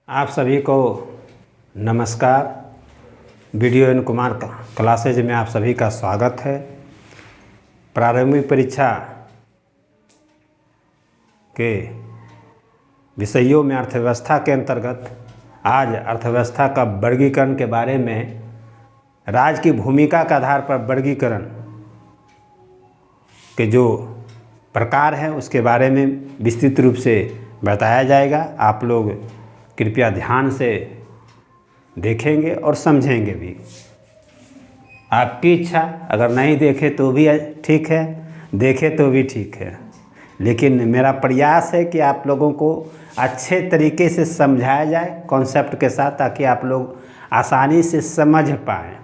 आप सभी को नमस्कार। वीडियो एन कुमार क्लासेज में आप सभी का स्वागत है। प्रारंभिक परीक्षा के विषयों में अर्थव्यवस्था के अंतर्गत आज अर्थव्यवस्था का वर्गीकरण के बारे में राज्य की भूमिका के आधार पर वर्गीकरण के जो प्रकार हैं उसके बारे में विस्तृत रूप से बताया जाएगा। आप लोग कृपया ध्यान से देखेंगे और समझेंगे भी। आपकी इच्छा, अगर नहीं देखे तो भी ठीक है, देखे तो भी ठीक है, लेकिन मेरा प्रयास है कि आप लोगों को अच्छे तरीके से समझाया जाए कॉन्सेप्ट के साथ, ताकि आप लोग आसानी से समझ पाएँ।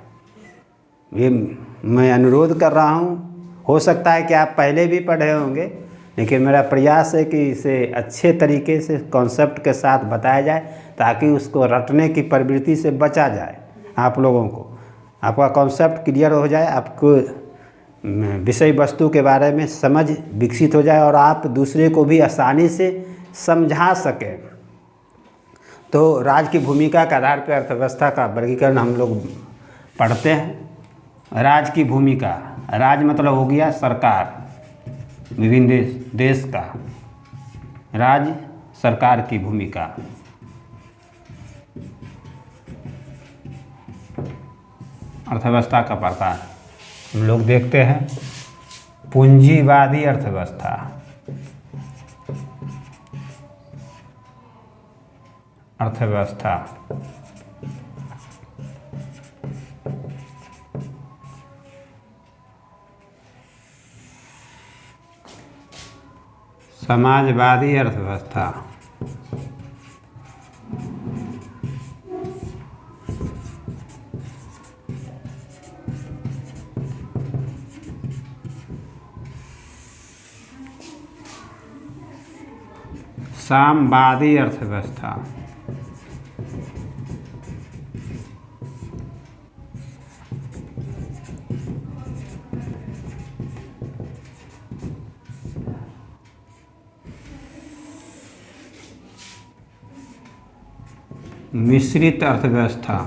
ये मैं अनुरोध कर रहा हूँ। हो सकता है कि आप पहले भी पढ़े होंगे, लेकिन मेरा प्रयास है कि इसे अच्छे तरीके से कॉन्सेप्ट के साथ बताया जाए, ताकि उसको रटने की प्रवृत्ति से बचा जाए। आप लोगों को आपका कॉन्सेप्ट क्लियर हो जाए, आपको विषय वस्तु के बारे में समझ विकसित हो जाए और आप दूसरे को भी आसानी से समझा सकें। तो राज्य की भूमिका के आधार पर अर्थव्यवस्था का वर्गीकरण हम लोग पढ़ते हैं। राज्य की भूमिका, राज्य मतलब हो गया सरकार, विभिन्न देश का राज्य सरकार की भूमिका। अर्थव्यवस्था का प्रकार हम लोग देखते हैं। पूंजीवादी अर्थव्यवस्था, समाजवादी अर्थव्यवस्था, साम्यवादी अर्थव्यवस्था, मिश्रित अर्थव्यवस्था,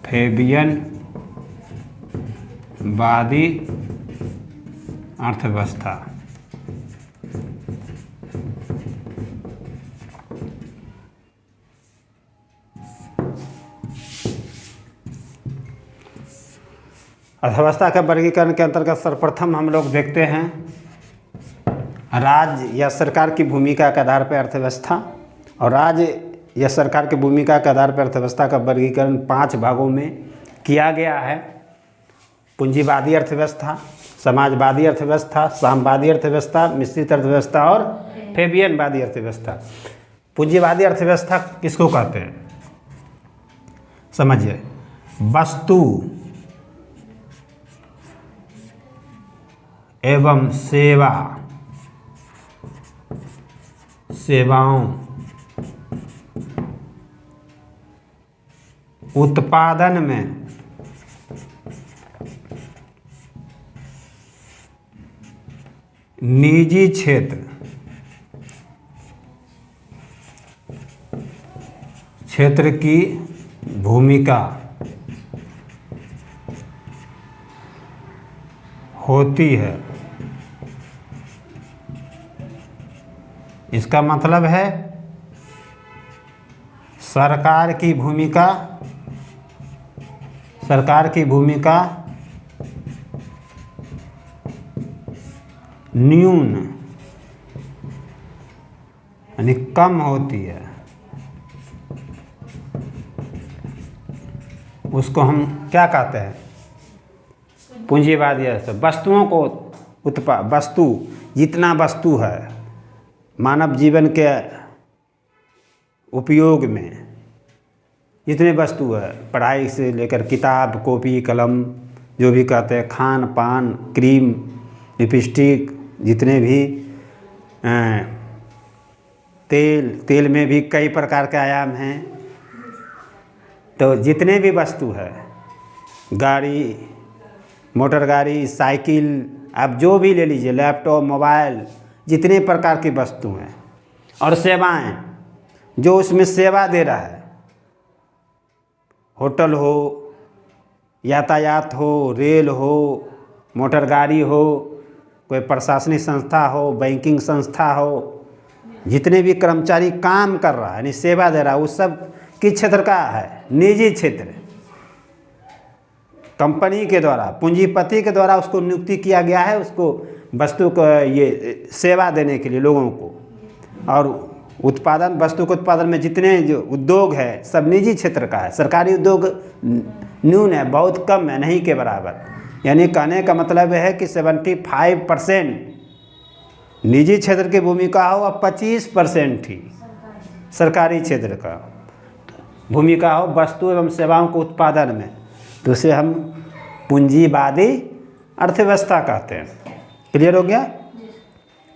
फैबियन वादी अर्थव्यवस्था, अर्थव्यवस्था के वर्गीकरण के अंतर्गत सर्वप्रथम हम लोग देखते हैं राज्य या सरकार की भूमिका के आधार पर अर्थव्यवस्था। और राज्य या सरकार की भूमिका के आधार पर अर्थव्यवस्था का वर्गीकरण 5 भागों में किया गया है। पूंजीवादी अर्थव्यवस्था, समाजवादी अर्थव्यवस्था, साम्यवादी अर्थव्यवस्था, मिश्रित अर्थव्यवस्था और फैबियनवादी अर्थव्यवस्था। पूंजीवादी अर्थव्यवस्था किसको कहते हैं? समझिए, वस्तु एवं सेवाओं उत्पादन में निजी क्षेत्र की भूमिका होती है। इसका मतलब है सरकार की भूमिका न्यून यानी कम होती है। उसको हम क्या कहते हैं? पूंजीवादी वस्तुओं को वस्तु, जितना वस्तु है मानव जीवन के उपयोग में, जितने वस्तु है, पढ़ाई से लेकर किताब, कॉपी, कलम, जो भी कहते हैं, खान पान, क्रीम, लिपस्टिक, जितने भी तेल में भी कई प्रकार के आयाम हैं। तो जितने भी वस्तु है, गाड़ी, मोटर गाड़ी, साइकिल, आप जो भी ले लीजिए, लैपटॉप, मोबाइल, जितने प्रकार की वस्तु हैं और सेवाएं जो उसमें सेवा दे रहा है, होटल हो, यातायात हो, रेल हो, मोटर गाड़ी हो, कोई प्रशासनिक संस्था हो, बैंकिंग संस्था हो, जितने भी कर्मचारी काम कर रहा है यानी सेवा दे रहा है, वो सब किस क्षेत्र का है? निजी क्षेत्र। कंपनी के द्वारा, पूंजीपति के द्वारा उसको नियुक्ति किया गया है, उसको वस्तु को ये सेवा देने के लिए लोगों को। और उत्पादन, वस्तु के उत्पादन में जितने जो उद्योग है सब निजी क्षेत्र का है। सरकारी उद्योग न्यून है, बहुत कम है, नहीं के बराबर। यानी कहने का मतलब है कि 75% निजी क्षेत्र की भूमिका हो और 25% ही सरकारी क्षेत्र का भूमिका हो वस्तु एवं सेवाओं के उत्पादन में। तो उसे हम पूंजीवादी अर्थव्यवस्था कहते हैं। क्लियर हो गया?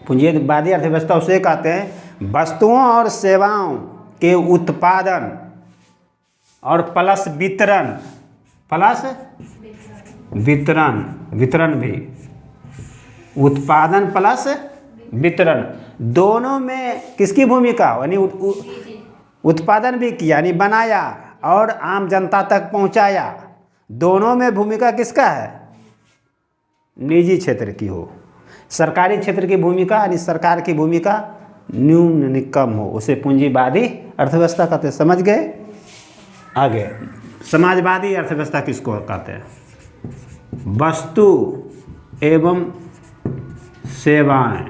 पूंजीवादी अर्थव्यवस्था उसे कहते हैं वस्तुओं और सेवाओं के उत्पादन और प्लस वितरण, प्लस वितरण भी, उत्पादन प्लस वितरण, दोनों में किसकी भूमिका हो? यानी उत्पादन भी किया यानी बनाया और आम जनता तक पहुंचाया, दोनों में भूमिका किसका है? निजी क्षेत्र की हो। सरकारी क्षेत्र की भूमिका यानी सरकार की भूमिका न्यून यानी कम हो, उसे पूंजीवादी अर्थव्यवस्था कहते हैं। समझ गए? आगे समाजवादी अर्थव्यवस्था किसको कहते हैं? वस्तु एवं सेवाएं।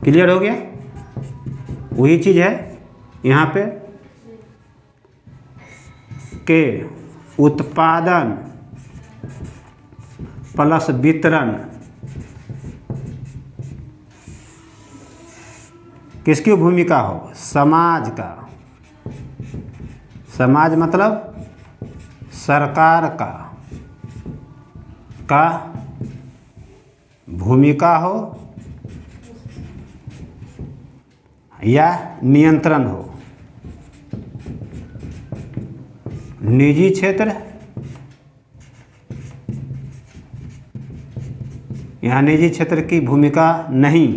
क्लियर हो गया? वही चीज है यहाँ पे के उत्पादन प्लस वितरण किसकी भूमिका हो? समाज का। समाज मतलब सरकार का भूमिका हो या नियंत्रण हो। निजी क्षेत्र, यहाँ निजी क्षेत्र की भूमिका नहीं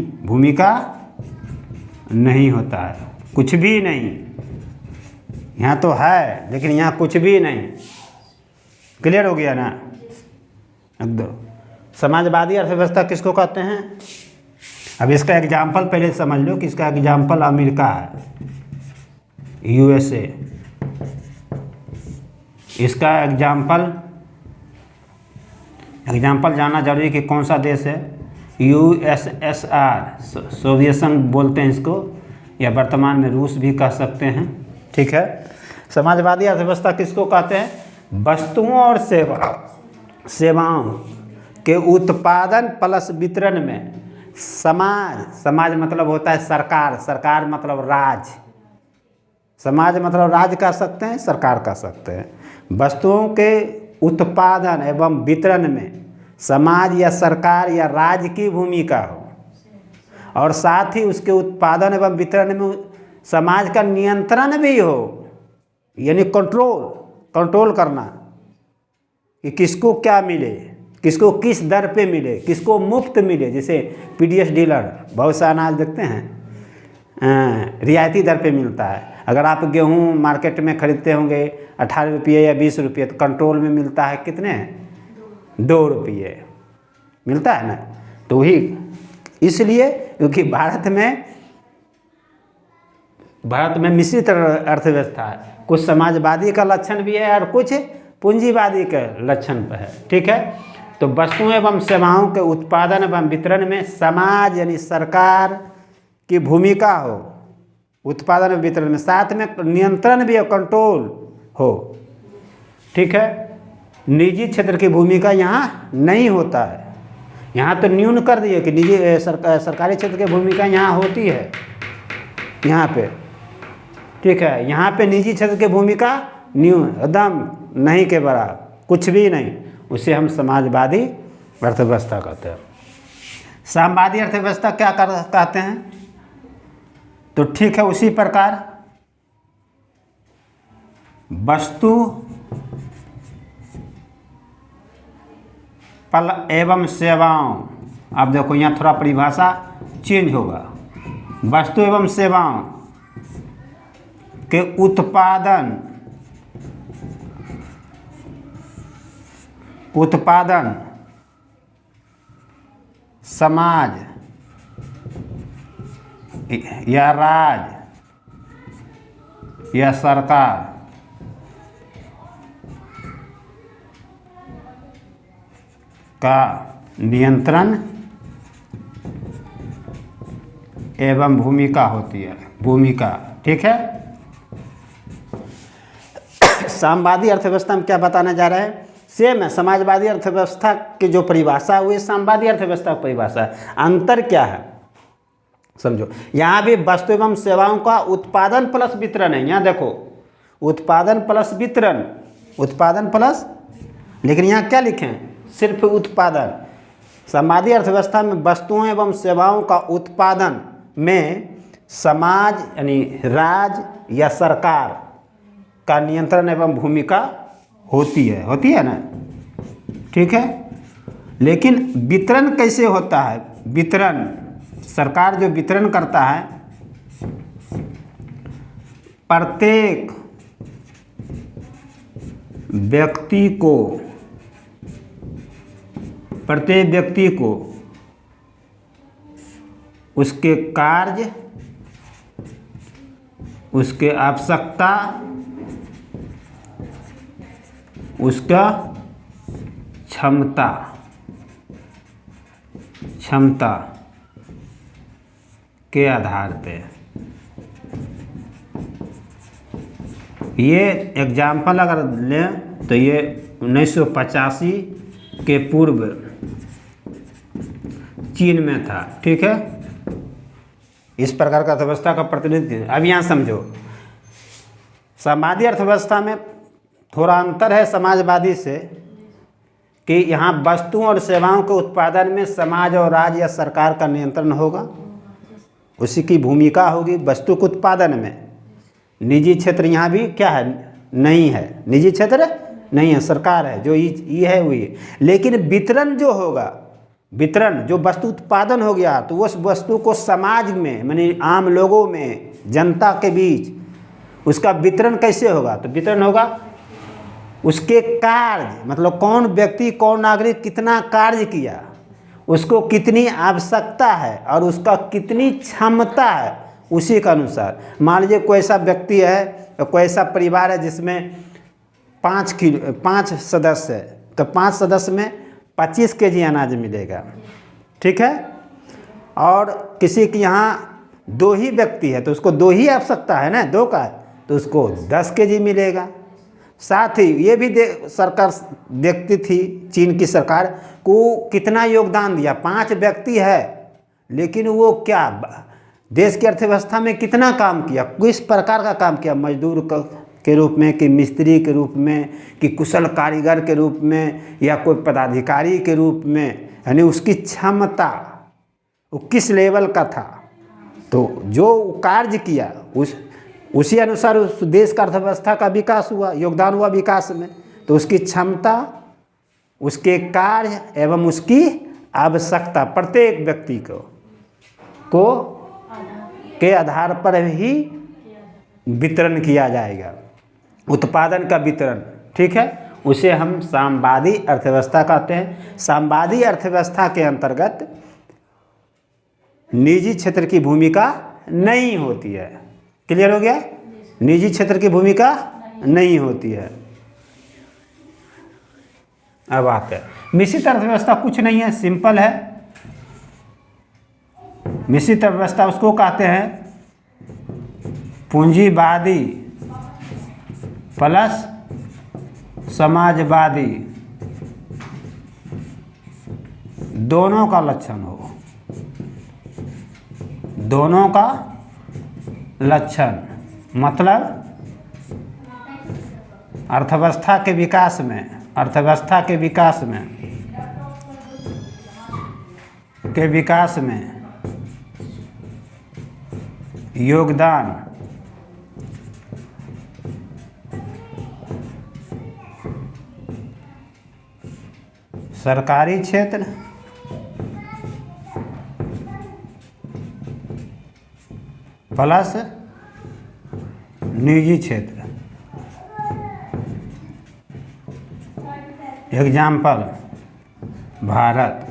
होता है, कुछ भी नहीं। यहाँ तो है लेकिन यहाँ कुछ भी नहीं। क्लियर हो गया ना? एकदम। समाजवादी अर्थव्यवस्था किसको कहते हैं? अब इसका एग्जाम्पल पहले समझ लो कि इसका एग्जाम्पल अमेरिका है, USA। इसका एग्जाम्पल जानना जरूरी कि कौन सा देश है। USSR, सोवियत बोलते हैं इसको, या वर्तमान में रूस भी कह सकते हैं। ठीक है। समाजवादी अर्थव्यवस्था किसको कहते हैं? वस्तुओं और सेवाओं के उत्पादन प्लस वितरण में समाज मतलब होता है सरकार मतलब राज। समाज मतलब राज कह सकते हैं, सरकार कह सकते हैं। वस्तुओं के उत्पादन एवं वितरण में समाज या सरकार या राज्य की भूमिका हो और साथ ही उसके उत्पादन एवं वितरण में समाज का नियंत्रण भी हो, यानी कंट्रोल करना कि किसको क्या मिले, किसको किस दर पे मिले, किसको मुफ्त मिले। जैसे PDS डीलर बहुत सा अनाज देखते हैं रियायती दर पे मिलता है। अगर आप गेहूं मार्केट में खरीदते होंगे 18 रुपये या 20 रुपये, तो कंट्रोल में मिलता है कितने? 2 रुपये मिलता है ना। तो वही इसलिए क्योंकि भारत में मिश्रित अर्थव्यवस्था है, कुछ समाजवादी का लक्षण भी है और कुछ पूंजीवादी के लक्षण पर है। ठीक है। तो वस्तुओं एवं सेवाओं के उत्पादन एवं वितरण में समाज यानी सरकार की भूमिका हो, उत्पादन एवं वितरण में, साथ में नियंत्रण भी हो, कंट्रोल हो। ठीक है। निजी क्षेत्र की भूमिका यहाँ नहीं होता है। यहाँ तो न्यून कर दिए कि निजी सरकारी क्षेत्र की भूमिका यहाँ होती है यहाँ पे। ठीक है। यहाँ पे निजी क्षेत्र की भूमिका न्यून, एकदम नहीं के बराबर, कुछ भी नहीं। उसे हम समाजवादी अर्थव्यवस्था कहते हैं। साम्यवादी अर्थव्यवस्था क्या कहते हैं? तो ठीक है, उसी प्रकार वस्तु एवं सेवाओं, अब देखो यहाँ थोड़ा परिभाषा चेंज होगा। वस्तु एवं सेवाओं के उत्पादन समाज या राज्य या सरकार का नियंत्रण एवं भूमिका होती है। भूमिका, ठीक है। साम्यवादी अर्थव्यवस्था में क्या बताने जा रहे हैं? सेम है, समाजवादी अर्थव्यवस्था की जो परिभाषा है वो साम्यवादी अर्थव्यवस्था की परिभाषा है। अंतर क्या है समझो। यहाँ भी वस्तु एवं सेवाओं का उत्पादन प्लस वितरण है। यहाँ देखो उत्पादन प्लस वितरण, उत्पादन प्लस, लेकिन यहाँ क्या लिखें? सिर्फ उत्पादन। साम्यवादी अर्थव्यवस्था में वस्तुओं एवं सेवाओं का उत्पादन में समाज यानी राज्य या सरकार का नियंत्रण एवं भूमिका होती है ना, ठीक है। लेकिन वितरण कैसे होता है? वितरण, सरकार जो वितरण करता है, प्रत्येक व्यक्ति को उसके कार्य, उसके आवश्यकता, उसका क्षमता के आधार पे। ये एग्जाम्पल अगर लें तो ये 1985 के पूर्व चीन में था, ठीक है। इस प्रकार का अर्थव्यवस्था का प्रतिनिधित्व। अब यहाँ समझो, साम्यवादी अर्थव्यवस्था में थोड़ा अंतर है समाजवादी से कि यहाँ वस्तुओं और सेवाओं के उत्पादन में समाज और राज्य या सरकार का नियंत्रण होगा, उसी की भूमिका होगी। वस्तु के उत्पादन में निजी क्षेत्र यहाँ भी क्या है? नहीं है, निजी क्षेत्र नहीं है, सरकार है। जो ये है वही है। लेकिन वितरण जो होगा, वितरण जो वस्तु उत्पादन हो गया तो उस वस्तु को समाज में माने आम लोगों में, जनता के बीच उसका वितरण कैसे होगा? तो वितरण होगा उसके कार्य, मतलब कौन व्यक्ति, कौन नागरिक कितना कार्य किया, उसको कितनी आवश्यकता है और उसका कितनी क्षमता है, उसी के अनुसार। मान लीजिए कोई ऐसा व्यक्ति है, कोई ऐसा परिवार है जिसमें 5 सदस्य है, तो 5 सदस्य में 25 केजी अनाज मिलेगा, ठीक है। और किसी के यहाँ 2 ही व्यक्ति है तो उसको 2 ही आवश्यकता है ना, 2 का, तो उसको 10 केजी मिलेगा। साथ ही ये भी सरकार देखती थी, चीन की सरकार को कितना योगदान दिया। 5 व्यक्ति है लेकिन वो क्या देश की अर्थव्यवस्था में कितना काम किया, किस प्रकार का काम किया, मजदूर के रूप में कि मिस्त्री के रूप में कि कुशल कारीगर के रूप में या कोई पदाधिकारी के रूप में, यानी उसकी क्षमता वो किस लेवल का था। तो जो कार्य किया उसी अनुसार उस देश का अर्थव्यवस्था का विकास हुआ, योगदान हुआ विकास में। तो उसकी क्षमता, उसके कार्य एवं उसकी आवश्यकता प्रत्येक व्यक्ति को के आधार पर ही वितरण किया जाएगा, उत्पादन का वितरण, ठीक है। उसे हम साम्यवादी अर्थव्यवस्था कहते हैं। साम्यवादी अर्थव्यवस्था के अंतर्गत निजी क्षेत्र की भूमिका नहीं होती है। क्लियर हो गया? निजी क्षेत्र की भूमिका नहीं होती है। अब आते हैं मिश्रित अर्थव्यवस्था। कुछ नहीं है, सिंपल है। मिश्रित अर्थव्यवस्था उसको कहते हैं पूंजीवादी प्लस समाजवादी, दोनों का लक्षण हो, दोनों का लक्षण। मतलब अर्थव्यवस्था के विकास में योगदान सरकारी क्षेत्र प्लस निजी क्षेत्र। एग्जाम्पल भारत।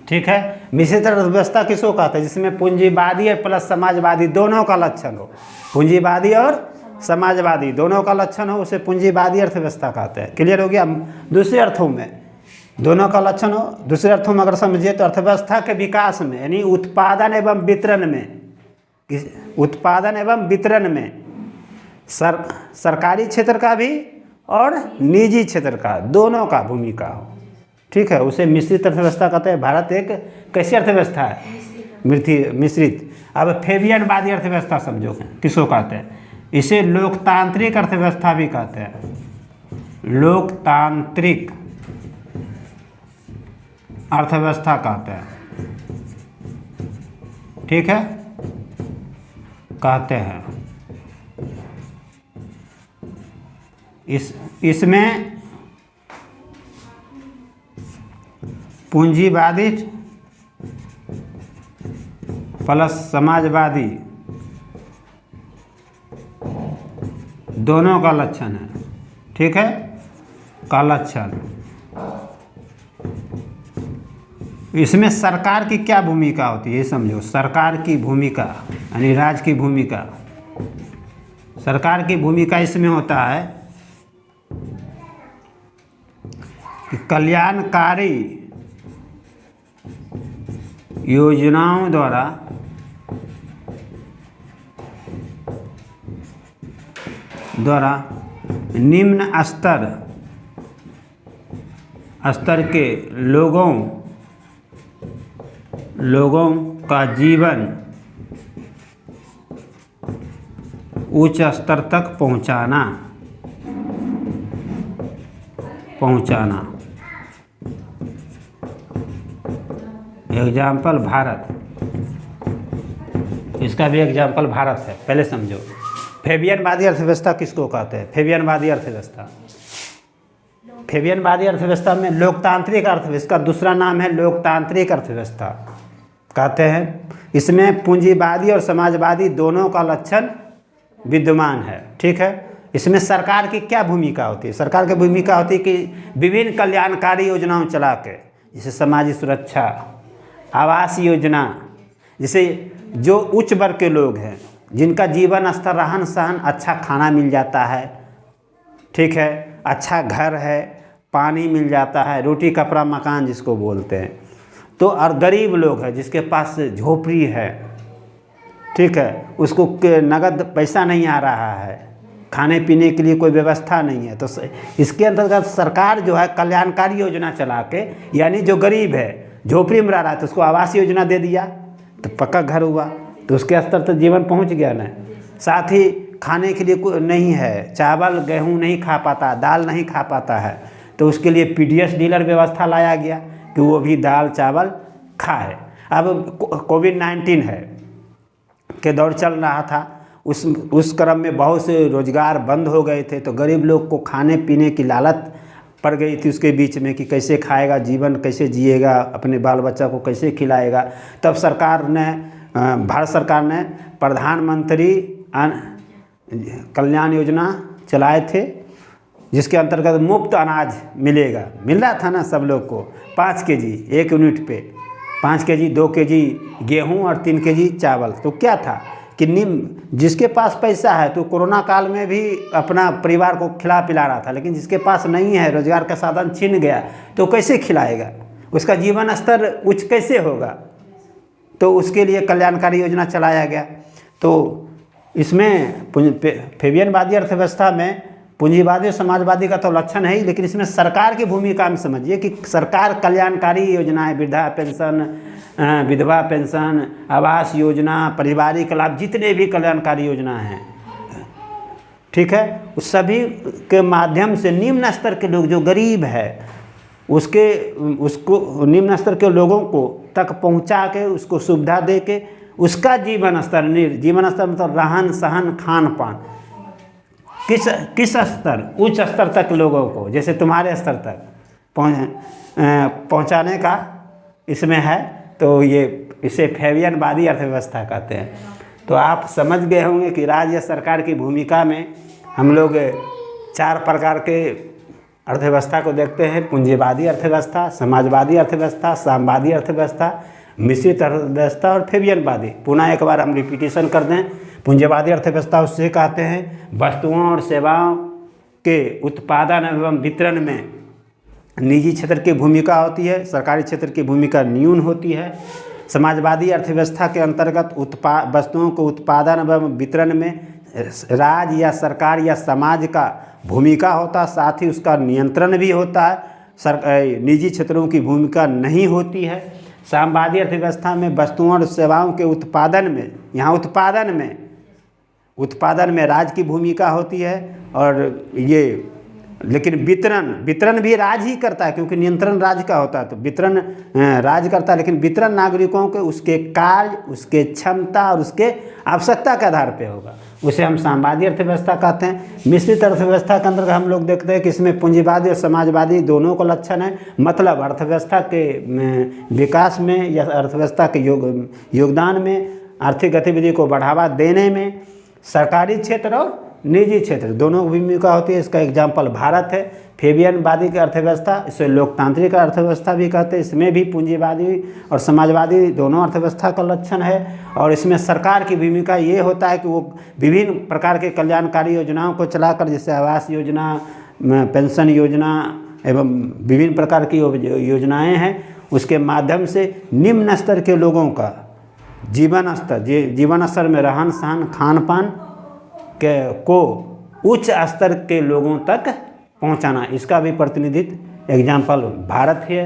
ठीक है। मिश्रित अर्थव्यवस्था किसको कहते हैं? जिसमें पूंजीवादी और प्लस समाजवादी दोनों का लक्षण हो। पूंजीवादी और समाजवादी दोनों का लक्षण हो, उसे पूंजीवादी अर्थव्यवस्था कहते हैं। क्लियर हो गया? दूसरे अर्थों में दोनों का लक्षण हो। दूसरे अर्थों में अगर समझिए तो अर्थव्यवस्था के विकास में, यानी उत्पादन एवं वितरण में सरकारी क्षेत्र का भी और निजी क्षेत्र का दोनों का भूमिका हो। ठीक है, उसे मिश्रित अर्थव्यवस्था कहते हैं। भारत एक कैसी अर्थव्यवस्था है? मिश्रित। अब फेबियनवादी अर्थव्यवस्था समझो किसको कहते हैं? इसे लोकतांत्रिक अर्थव्यवस्था भी कहते हैं। लोकतांत्रिक अर्थव्यवस्था कहते हैं। ठीक है, कहते हैं। इसमें पूंजीवादी प्लस समाजवादी दोनों का लक्षण है। ठीक है, का लक्षण। इसमें सरकार की क्या भूमिका होती है ये समझो। सरकार की भूमिका यानी राज्य की भूमिका। सरकार की भूमिका इसमें होता है कि कल्याणकारी योजनाओं द्वारा निम्न स्तर के लोगों का जीवन उच्च स्तर तक पहुंचाना। एग्जाम्पल भारत। इसका भी एग्जाम्पल भारत है। पहले समझो फेबियनवादी अर्थव्यवस्था किसको कहते हैं? फेबियनवादी अर्थव्यवस्था में लोकतांत्रिक अर्थव्यवस्था, इसका दूसरा नाम है लोकतांत्रिक अर्थव्यवस्था कहते हैं। इसमें पूंजीवादी और समाजवादी दोनों का लक्षण विद्यमान है। ठीक है। इसमें सरकार की क्या भूमिका होती है? सरकार की भूमिका होती है कि विभिन्न कल्याणकारी योजनाओं चला के, जैसे समाजी सुरक्षा, आवास योजना, जैसे जो उच्च वर्ग के लोग हैं जिनका जीवन स्तर, रहन सहन, अच्छा खाना मिल जाता है। ठीक है, अच्छा घर है, पानी मिल जाता है, रोटी कपड़ा मकान जिसको बोलते हैं। तो और गरीब लोग हैं जिसके पास झोपड़ी है, ठीक है, उसको नगद पैसा नहीं आ रहा है, खाने पीने के लिए कोई व्यवस्था नहीं है, तो इसके अंतर्गत सरकार जो है कल्याणकारी योजना चला के, यानी जो गरीब है झोपड़ी में रह रहा है तो उसको आवास योजना दे दिया तो पक्का घर हुआ, तो उसके स्तर तक जीवन पहुंच गया ना। साथ ही खाने के लिए नहीं है, चावल गेहूं नहीं खा पाता, दाल नहीं खा पाता है, तो उसके लिए पीडीएस डीलर व्यवस्था लाया गया कि वो भी दाल चावल खाए। अब कोविड-19 है के दौर चल रहा था, उस क्रम में बहुत से रोजगार बंद हो गए थे, तो गरीब लोग को खाने पीने की लालच पड़ गई थी उसके बीच में कि कैसे खाएगा, जीवन कैसे जिएगा, अपने बाल बच्चा को कैसे खिलाएगा। तब सरकार ने, भारत सरकार ने प्रधानमंत्री कल्याण योजना चलाए थे, जिसके अंतर्गत मुफ्त अनाज मिलेगा, मिल रहा था ना सब लोग को, 5 केजी 1 यूनिट पे, 5 केजी 2 केजी गेहूं और 3 केजी चावल। तो क्या था कि जिसके पास पैसा है तो कोरोना काल में भी अपना परिवार को खिला पिला रहा था, लेकिन जिसके पास नहीं है, रोजगार का साधन छिन गया, तो कैसे खिलाएगा, उसका जीवन स्तर उच्च कैसे होगा। तो उसके लिए कल्याणकारी योजना चलाया गया। तो इसमें फेबियनवादी अर्थव्यवस्था में पूंजीवादी और समाजवादी का तो लक्षण है ही, लेकिन इसमें सरकार की भूमिका में समझिए कि सरकार कल्याणकारी योजनाएं, वृद्धा पेंशन, विधवा पेंशन, आवास योजना, पारिवारिक लाभ, जितने भी कल्याणकारी योजना हैं, ठीक है, उस सभी के माध्यम से निम्न स्तर के लोग जो गरीब है उसको निम्न स्तर के लोगों को तक पहुंचा के, उसको सुविधा दे के उसका जीवन स्तर, जीवन स्तर मतलब रहन सहन खान पान, किस स्तर, उच्च स्तर तक लोगों को, जैसे तुम्हारे स्तर तक पहुंचाने का इसमें है। तो ये इसे फैबियनवादी अर्थव्यवस्था कहते हैं। तो आप समझ गए होंगे कि राज्य सरकार की भूमिका में हम लोग 4 प्रकार के अर्थव्यवस्था को देखते हैं: पूंजीवादी अर्थव्यवस्था, समाजवादी अर्थव्यवस्था, साम्यवादी अर्थव्यवस्था, मिश्रित अर्थव्यवस्था और फैबियनवादी। पुनः एक बार हम रिपीटिशन कर दें। पूंजीवादी अर्थव्यवस्था उससे कहते हैं वस्तुओं और सेवाओं के उत्पादन एवं वितरण में निजी क्षेत्र की भूमिका होती है, सरकारी क्षेत्र की भूमिका न्यून होती है। समाजवादी अर्थव्यवस्था के अंतर्गत वस्तुओं को उत्पादन एवं वितरण में राज्य या सरकार या समाज का भूमिका होता, साथ ही उसका नियंत्रण भी होता है। निजी क्षेत्रों की भूमिका नहीं होती है। साम्यवादी अर्थव्यवस्था में वस्तुओं और सेवाओं के उत्पादन में, यहाँ उत्पादन में राज्य की भूमिका होती है। और ये लेकिन वितरण भी राज्य ही करता है, क्योंकि नियंत्रण राज्य का होता है। तो वितरण राज्य करता है, लेकिन वितरण नागरिकों के उसके कार्य, उसके क्षमता और उसके आवश्यकता के आधार पे होगा। उसे हम साम्यवादी अर्थव्यवस्था कहते हैं। मिश्रित अर्थव्यवस्था के अंतर्गत हम लोग देखते हैं कि इसमें पूंजीवादी और समाजवादी दोनों का लक्षण है। मतलब अर्थव्यवस्था के विकास में या अर्थव्यवस्था के योगदान में, आर्थिक गतिविधि को बढ़ावा देने में सरकारी क्षेत्र और निजी क्षेत्र दोनों की भूमिका होती है। इसका एग्जाम्पल भारत है। फैबियनवादी की अर्थव्यवस्था, इसे लोकतांत्रिक अर्थव्यवस्था भी कहते हैं। इसमें भी पूंजीवादी और समाजवादी दोनों अर्थव्यवस्था का लक्षण है। और इसमें सरकार की भूमिका ये होता है कि वो विभिन्न प्रकार के कल्याणकारी योजनाओं को चलाकर, जैसे आवास योजना, पेंशन योजना एवं विभिन्न प्रकार की योजनाएँ हैं, उसके माध्यम से निम्न स्तर के लोगों का जीवन स्तर में रहन सहन खान पान को उच्च स्तर के लोगों तक पहुंचाना, इसका भी प्रतिनिधित्व एग्जाम्पल भारत है।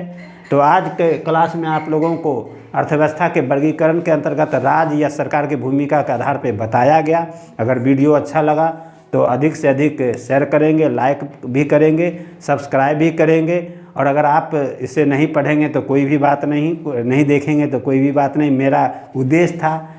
तो आज के क्लास में आप लोगों को अर्थव्यवस्था के वर्गीकरण के अंतर्गत राज्य या सरकार की भूमिका के आधार पर बताया गया। अगर वीडियो अच्छा लगा तो अधिक से अधिक शेयर करेंगे, लाइक भी करेंगे, सब्सक्राइब भी करेंगे। और अगर आप इसे नहीं पढ़ेंगे तो कोई भी बात नहीं देखेंगे तो कोई भी बात नहीं। मेरा उद्देश्य था